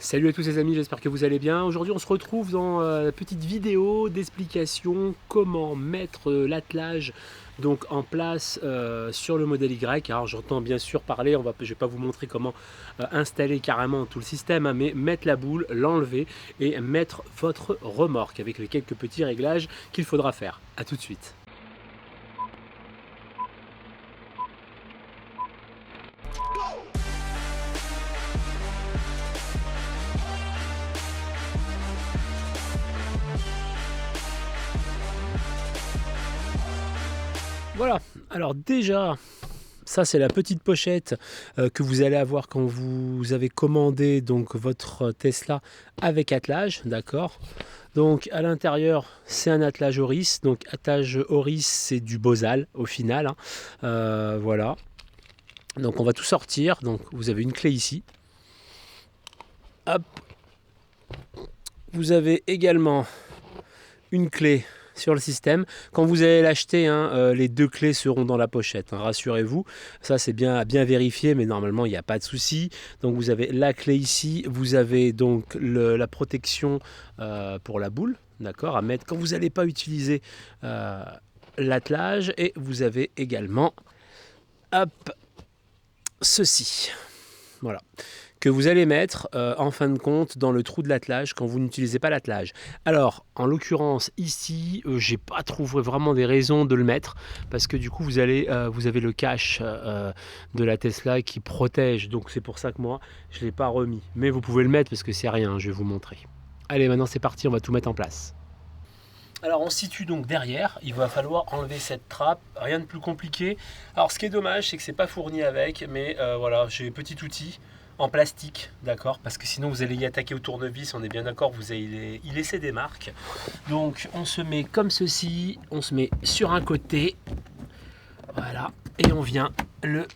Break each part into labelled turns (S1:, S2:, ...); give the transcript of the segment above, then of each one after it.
S1: Salut à tous les amis, j'espère que vous allez bien. Aujourd'hui on se retrouve dans la petite vidéo d'explication comment mettre l'attelage donc en place sur le modèle Y. Alors j'entends bien sûr parler, je ne vais pas vous montrer comment installer carrément tout le système, hein, mais mettre la boule, l'enlever et mettre votre remorque avec les quelques petits réglages qu'il faudra faire. A tout de suite. Voilà, alors déjà, ça c'est la petite pochette que vous allez avoir quand vous avez commandé donc votre Tesla avec attelage, d'accord. Donc à l'intérieur c'est un attelage Oris, donc attelage Oris c'est du Bosal au final, hein. Voilà, donc on va tout sortir, donc vous avez une clé ici, hop, vous avez également une clé sur le système. Quand vous allez l'acheter, hein, les deux clés seront dans la pochette, hein, rassurez-vous. Ça c'est bien vérifié, mais normalement il n'y a pas de souci. Donc vous avez la clé ici, vous avez donc la protection pour la boule, d'accord, à mettre quand vous n'allez pas utiliser l'attelage. Et vous avez également, hop, ceci, voilà, que vous allez mettre en fin de compte dans le trou de l'attelage quand vous n'utilisez pas l'attelage. Alors en l'occurrence ici j'ai pas trouvé vraiment des raisons de le mettre, parce que du coup vous avez le cache de la Tesla qui protège, donc c'est pour ça que moi je l'ai pas remis, mais vous pouvez le mettre parce que c'est rien, je vais vous montrer. Allez, maintenant c'est parti, on va tout mettre en place. Alors on se situe donc derrière, il va falloir enlever cette trappe, rien de plus compliqué. Alors ce qui est dommage c'est que c'est pas fourni avec, mais voilà, j'ai petit outil en plastique, d'accord, parce que sinon vous allez y attaquer au tournevis, on est bien d'accord, vous allez y laisser des marques. Donc on se met comme ceci, on se met sur un côté, voilà, et on vient le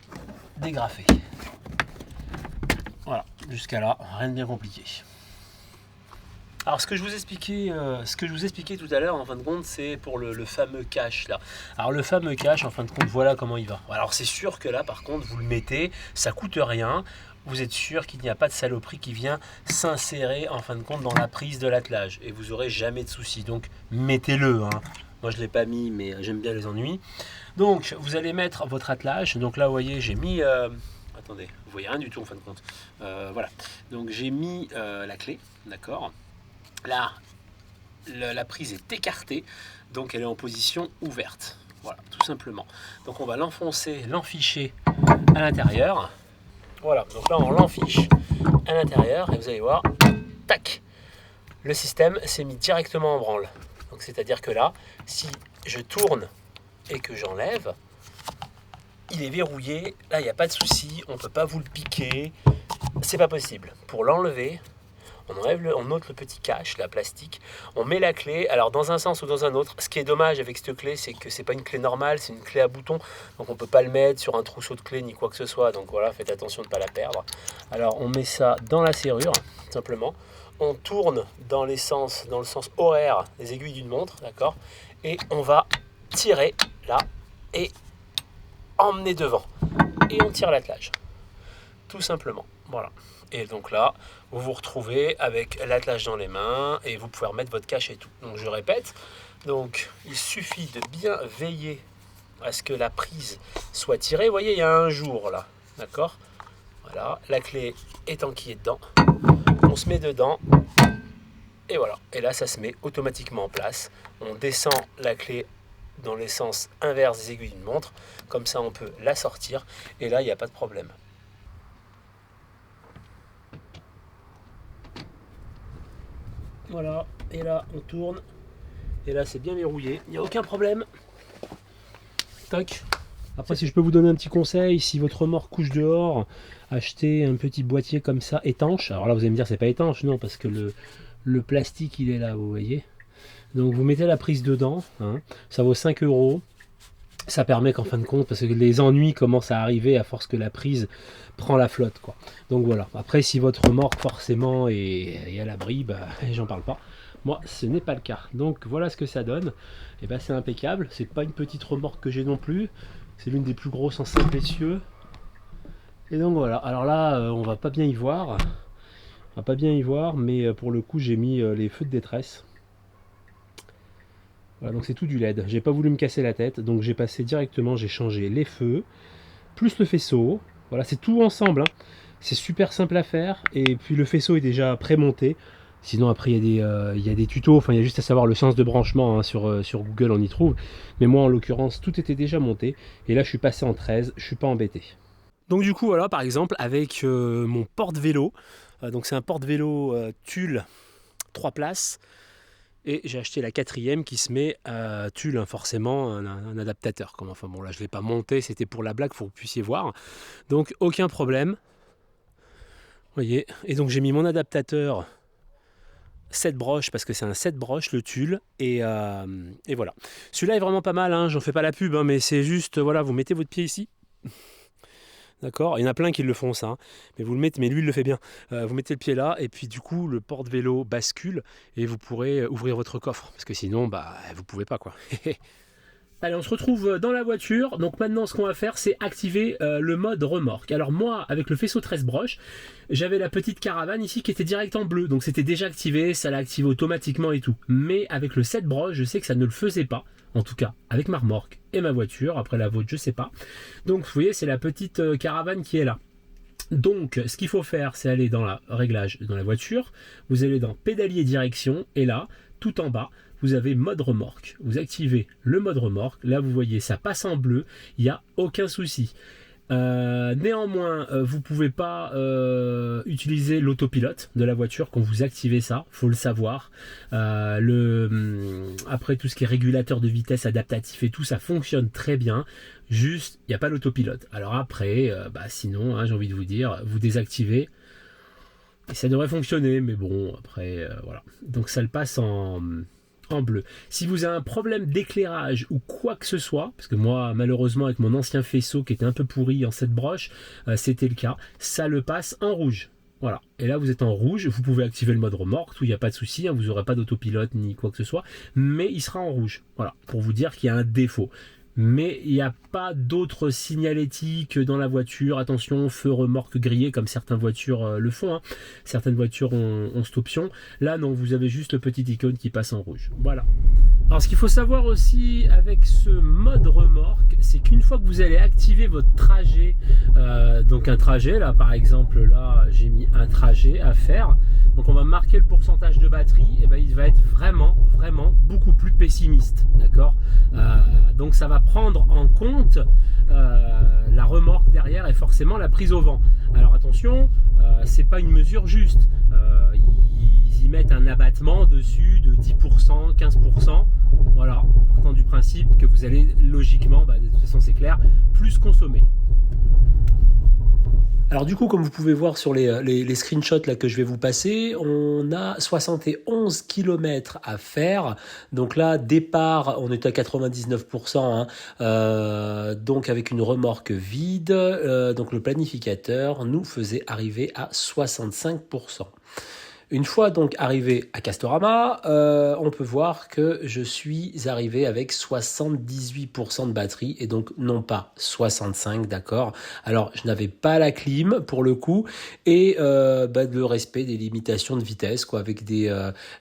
S1: dégrafer. Voilà, jusqu'à là, rien de bien compliqué. Alors ce que je vous expliquais tout à l'heure en fin de compte, c'est pour le fameux cache là. Alors le fameux cache, en fin de compte, voilà comment il va. Alors c'est sûr que là par contre vous le mettez, ça coûte rien. Vous êtes sûr qu'il n'y a pas de saloperie qui vient s'insérer en fin de compte dans la prise de l'attelage et vous aurez jamais de soucis. Donc mettez-le, hein. Moi je ne l'ai pas mis, mais j'aime bien les ennuis. Donc vous allez mettre votre attelage. Donc là vous voyez j'ai mis attendez, vous voyez rien du tout en fin de compte. Voilà. Donc j'ai mis la clé, d'accord. Là, la prise est écartée, donc elle est en position ouverte. Voilà, tout simplement. Donc on va l'enfoncer, l'enficher à l'intérieur. Voilà, donc là on l'enfiche à l'intérieur et vous allez voir, tac, le système s'est mis directement en branle. Donc c'est-à-dire que là, si je tourne et que j'enlève, il est verrouillé. Là, il n'y a pas de souci, on ne peut pas vous le piquer. C'est pas possible. Pour l'enlever, on ôte le petit cache, la plastique, on met la clé, alors dans un sens ou dans un autre. Ce qui est dommage avec cette clé, c'est que c'est pas une clé normale, c'est une clé à bouton, donc on peut pas le mettre sur un trousseau de clés ni quoi que ce soit, donc voilà, faites attention de ne pas la perdre. Alors on met ça dans la serrure, simplement, on tourne dans le sens horaire des aiguilles d'une montre, d'accord, et on va tirer là, et emmener devant, et on tire l'attelage, tout simplement, voilà. Et donc là, vous vous retrouvez avec l'attelage dans les mains et vous pouvez remettre votre cache et tout. Donc je répète, donc il suffit de bien veiller à ce que la prise soit tirée. Vous voyez, il y a un jour là, d'accord. Voilà, la clé est enquillée dedans. On se met dedans et voilà. Et là, ça se met automatiquement en place. On descend la clé dans le sens inverse des aiguilles d'une montre. Comme ça, on peut la sortir et là, il n'y a pas de problème. Voilà, et là on tourne, et là c'est bien verrouillé, il n'y a aucun problème. Toc. Après, si je peux vous donner un petit conseil, si votre remorque couche dehors, achetez un petit boîtier comme ça étanche. Alors là vous allez me dire c'est pas étanche, non, parce que le plastique il est là, vous voyez. Donc vous mettez la prise dedans, hein, ça vaut 5 €. Ça permet qu'en fin de compte, parce que les ennuis commencent à arriver à force que la prise prend la flotte, quoi. Donc voilà, après si votre remorque forcément est à l'abri, bah, j'en parle pas. Moi ce n'est pas le cas. Donc voilà ce que ça donne. Et ben c'est impeccable, c'est pas une petite remorque que j'ai non plus, c'est l'une des plus grosses en simple essieu. Et donc voilà, alors là on va pas bien y voir, On va pas bien y voir, mais pour le coup j'ai mis les feux de détresse. Voilà, donc c'est tout du LED. J'ai pas voulu me casser la tête, donc j'ai passé directement, j'ai changé les feux, plus le faisceau. Voilà, c'est tout ensemble, hein. C'est super simple à faire, et puis le faisceau est déjà pré-monté. Sinon après il y a des tutos, enfin il y a juste à savoir le sens de branchement, hein, sur Google on y trouve. Mais moi en l'occurrence tout était déjà monté, et là je suis passé en 13, je suis pas embêté. Donc du coup voilà, par exemple avec mon porte-vélo, donc c'est un porte-vélo Tulle 3 places, et j'ai acheté la 4e qui se met à Tulle, hein, forcément un adaptateur. Enfin bon là je ne l'ai pas monté, c'était pour la blague, pour que vous puissiez voir. Donc aucun problème. Vous voyez, et donc j'ai mis mon adaptateur 7 broches, parce que c'est un 7 broches le Tulle, et voilà. Celui-là est vraiment pas mal, hein, j'en fais pas la pub, hein, mais c'est juste, voilà, vous mettez votre pied ici. D'accord, il y en a plein qui le font ça, hein. Mais vous le mettez, mais lui il le fait bien. Vous mettez le pied là, et puis du coup le porte-vélo bascule, et vous pourrez ouvrir votre coffre, parce que sinon bah vous pouvez pas quoi. Allez, on se retrouve dans la voiture. Donc maintenant, ce qu'on va faire, c'est activer le mode remorque. Alors moi, avec le faisceau 13 broches, j'avais la petite caravane ici qui était direct en bleu. Donc c'était déjà activé, ça l'a activé automatiquement et tout. Mais avec le 7 broches, je sais que ça ne le faisait pas. En tout cas, avec ma remorque et ma voiture. Après la vôtre, je sais pas. Donc vous voyez, c'est la petite caravane qui est là. Donc, ce qu'il faut faire, c'est aller dans la réglage dans la voiture. Vous allez dans pédalier direction, et là, tout en bas, vous avez mode remorque. Vous activez le mode remorque. Là, vous voyez, ça passe en bleu. Il n'y a aucun souci. Néanmoins, vous ne pouvez pas utiliser l'autopilote de la voiture quand vous activez ça, faut le savoir. Après, tout ce qui est régulateur de vitesse adaptatif et tout, ça fonctionne très bien. Juste, il n'y a pas l'autopilote. Alors après, sinon, hein, j'ai envie de vous dire, vous désactivez et ça devrait fonctionner. Mais bon, après, voilà. Donc ça le passe en bleu. Si vous avez un problème d'éclairage ou quoi que ce soit, parce que moi malheureusement avec mon ancien faisceau qui était un peu pourri en 7 broches, c'était le cas, ça le passe en rouge. Voilà, et là vous êtes en rouge, vous pouvez activer le mode remorque, tout, il n'y a pas de souci, hein, vous n'aurez pas d'autopilote ni quoi que ce soit, mais il sera en rouge. Voilà, pour vous dire qu'il y a un défaut. Mais il n'y a pas d'autre signalétique dans la voiture. Attention, feu remorque grillé comme certaines voitures le font, hein. Certaines voitures ont cette option. Là non, vous avez juste le petit icône qui passe en rouge. Voilà. Alors ce qu'il faut savoir aussi avec ce mode remorque, c'est qu'une fois que vous allez activer votre trajet, donc un trajet, là par exemple, là j'ai mis un trajet à faire, donc on va marquer le pourcentage de batterie, et ben il va être vraiment beaucoup plus pessimiste, d'accord. Donc ça va prendre en compte la remorque derrière et forcément la prise au vent. Alors attention, c'est pas une mesure juste. Ils y mettent un abattement dessus de 10%, 15%. Voilà, partant du principe que vous allez logiquement, de toute façon c'est clair, plus consommer. Alors du coup, comme vous pouvez voir sur les screenshots là que je vais vous passer, on a 71 km à faire. Donc là, départ, on est à 99%, hein, donc avec une remorque vide. Donc le planificateur nous faisait arriver à 65%. Une fois donc arrivé à Castorama, on peut voir que je suis arrivé avec 78% de batterie et donc non pas 65, d'accord. Alors je n'avais pas la clim pour le coup et le respect des limitations de vitesse, quoi, avec des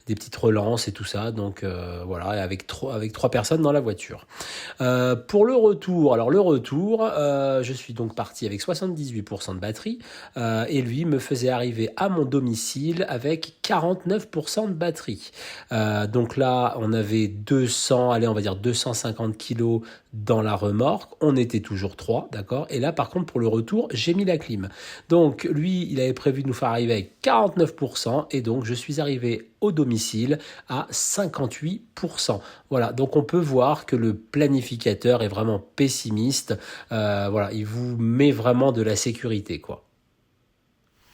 S1: petites relances et tout ça. Donc voilà, avec trois personnes dans la voiture. Pour le retour, je suis donc parti avec 78% de batterie et lui me faisait arriver à mon domicile avec 49% de batterie. Donc là, on avait 250 kilos dans la remorque. On était toujours 3, d'accord. Et là, par contre, pour le retour, j'ai mis la clim. Donc, lui, il avait prévu de nous faire arriver avec 49%. Et donc, je suis arrivé au domicile à 58%. Voilà, donc on peut voir que le planificateur est vraiment pessimiste. Voilà, il vous met vraiment de la sécurité, quoi.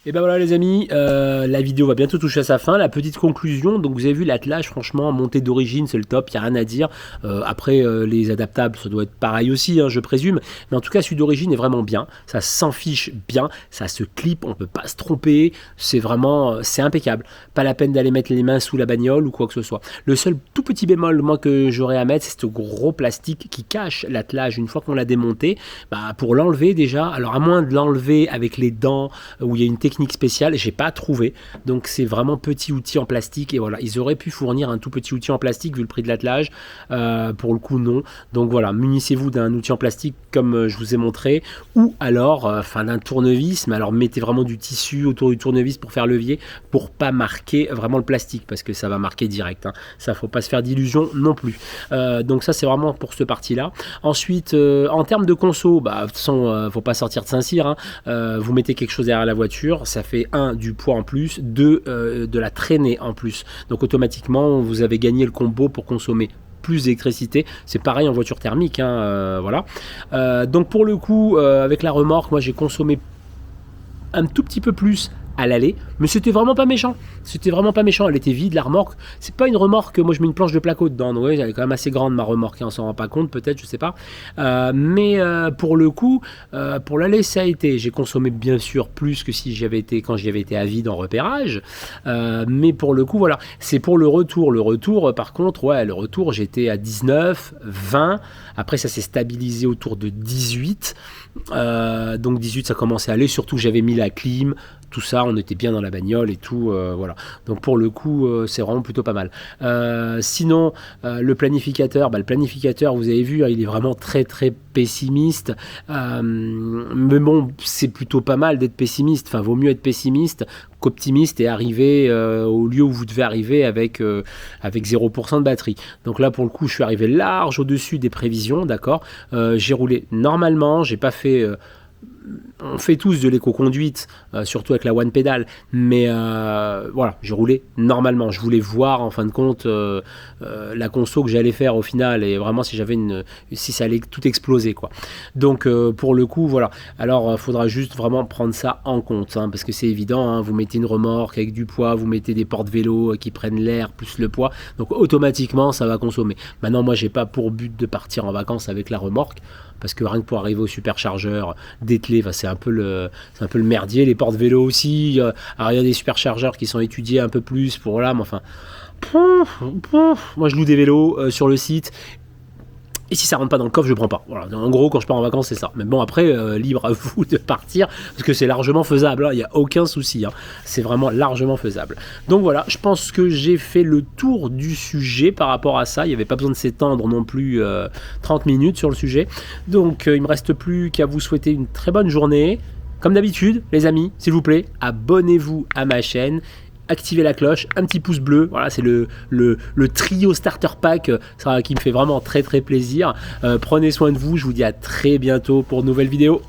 S1: Et ben voilà les amis, la vidéo va bientôt toucher à sa fin. La petite conclusion, donc vous avez vu l'attelage, franchement, montée d'origine, c'est le top, il n'y a rien à dire. Après, les adaptables, ça doit être pareil aussi, hein, je présume. Mais en tout cas, celui d'origine est vraiment bien. Ça s'en fiche bien, ça se clip, on ne peut pas se tromper. C'est vraiment, c'est impeccable. Pas la peine d'aller mettre les mains sous la bagnole ou quoi que ce soit. Le seul tout petit bémol, moi, que j'aurais à mettre, c'est ce gros plastique qui cache l'attelage une fois qu'on l'a démonté. Pour l'enlever déjà, alors à moins de l'enlever avec les dents, où il y a une technique technique spéciale, j'ai pas trouvé. Donc c'est vraiment petit outil en plastique et voilà, ils auraient pu fournir un tout petit outil en plastique vu le prix de l'attelage. Pour le coup non. Donc voilà, munissez-vous d'un outil en plastique comme je vous ai montré, ou alors d'un tournevis, mais alors mettez vraiment du tissu autour du tournevis pour faire levier, pour pas marquer vraiment le plastique, parce que ça va marquer direct, hein. Ça faut pas se faire d'illusions non plus. Donc ça c'est vraiment pour cette partie là. Ensuite en termes de conso, de toute façon faut pas sortir de Saint-Cyr, hein. Vous mettez quelque chose derrière la voiture, ça fait 1 du poids en plus, 2 de la traînée en plus, donc automatiquement vous avez gagné le combo pour consommer plus d'électricité. C'est pareil en voiture thermique, hein, voilà. Donc pour le coup avec la remorque, moi j'ai consommé un tout petit peu plus à l'aller, mais c'était vraiment pas méchant. C'était vraiment pas méchant. Elle était vide, la remorque. C'est pas une remorque. Moi, je mets une planche de placo dedans. Donc, ouais, elle est quand même assez grande, ma remorque. On s'en rend pas compte, peut-être, je sais pas. Mais pour le coup, pour l'aller, ça a été. J'ai consommé bien sûr plus que si j'avais été quand j'y avais été à vide en repérage. Mais pour le coup, voilà. C'est pour le retour. Le retour, par contre, ouais, le retour, j'étais à 19, 20. Après, ça s'est stabilisé autour de 18. Donc 18, ça commençait à aller. Surtout, j'avais mis la clim. Tout ça, on était bien dans la bagnole et tout, voilà. Donc pour le coup, c'est vraiment plutôt pas mal. Sinon, le planificateur, le planificateur, vous avez vu, hein, il est vraiment très très pessimiste. Mais bon, c'est plutôt pas mal d'être pessimiste. Enfin, vaut mieux être pessimiste qu'optimiste et arriver au lieu où vous devez arriver avec 0% de batterie. Donc là, pour le coup, je suis arrivé large au-dessus des prévisions, d'accord. J'ai roulé normalement, j'ai pas fait... on fait tous de l'éco-conduite, surtout avec la one pédale, mais voilà, j'ai roulé normalement. Je voulais voir en fin de compte la conso que j'allais faire au final, et vraiment si ça allait tout exploser, quoi. Donc pour le coup, voilà. Alors faudra juste vraiment prendre ça en compte, hein, parce que c'est évident, hein, vous mettez une remorque avec du poids, vous mettez des porte-vélos qui prennent l'air plus le poids, donc automatiquement ça va consommer. Maintenant, moi j'ai pas pour but de partir en vacances avec la remorque, parce que rien que pour arriver au superchargeur dételé, c'est un peu le merdier. Les porte-vélos aussi, alors il y a des superchargeurs qui sont étudiés un peu plus pour là, mais enfin moi je loue des vélos sur le site, et si ça rentre pas dans le coffre, je prends pas. Voilà. En gros, quand je pars en vacances, c'est ça. Mais bon, après, libre à vous de partir, parce que c'est largement faisable, hein. Il n'y a aucun souci, hein. C'est vraiment largement faisable. Donc voilà, je pense que j'ai fait le tour du sujet par rapport à ça. Il n'y avait pas besoin de s'étendre non plus 30 minutes sur le sujet. Donc il me reste plus qu'à vous souhaiter une très bonne journée. Comme d'habitude, les amis, s'il vous plaît, abonnez-vous à ma chaîne. Activez la cloche, un petit pouce bleu, voilà, c'est le trio starter pack qui me fait vraiment très très plaisir. Prenez soin de vous, je vous dis à très bientôt pour de nouvelles vidéos.